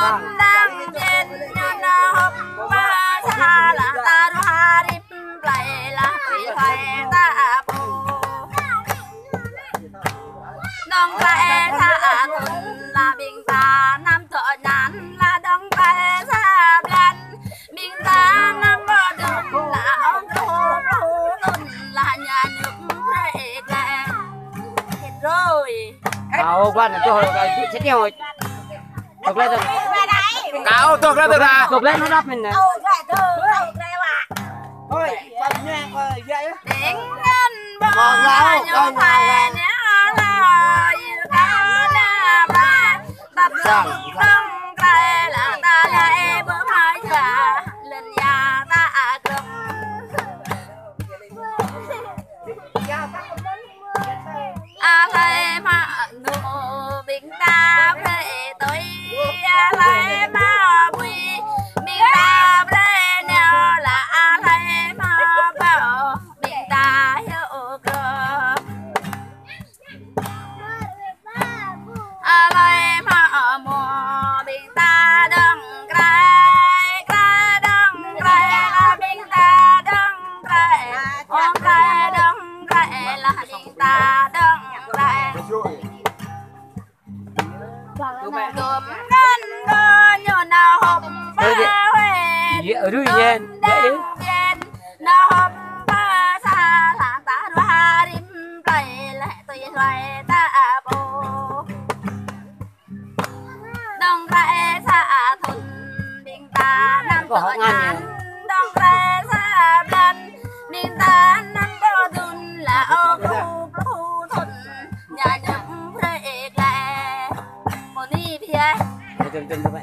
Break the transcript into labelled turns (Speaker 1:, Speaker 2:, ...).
Speaker 1: dân đang trên nó hộp ba xa là ta đu hà rịp lại là quỷ phải ta bù đông lại xa tuần là bình ta năm thọ nhàn là đông lại xa blan bình ta năm bờ đường là ông thu tuần là nhà nước rệ lẹ hết rồi.
Speaker 2: Quan là tôi chết nhiều tục lên rồi
Speaker 3: cáo tục lên rồi à
Speaker 2: tục lên nó đắp mình này
Speaker 1: ôi đến ngân bò nhau phải nhớ lời cao na ba tập đông cây là ta lại bữa mai trả lên nhà ta cầm thầy mà nụ bình ta về tôi thầy mà vui bình ta về nhau là thầy mà bảo bình ta hiểu cơ thầy mà mùa bình ta đừng cay cay đừng cay là bình ta đừng cay ông cay đừng cay là bình ta đừng đốm ngân bơ nhô nào hộp ba huê đêm nào hộp ba xa là ta đua hà đêm play lại tôi loài ta bồ đông lại xa thôn bình ta năm tỏ nhàn đông lại xa blan bình ta năm bờ đun là ô khu thôn nhà nước rệ lẹ một đi phía
Speaker 2: Dừng vậy.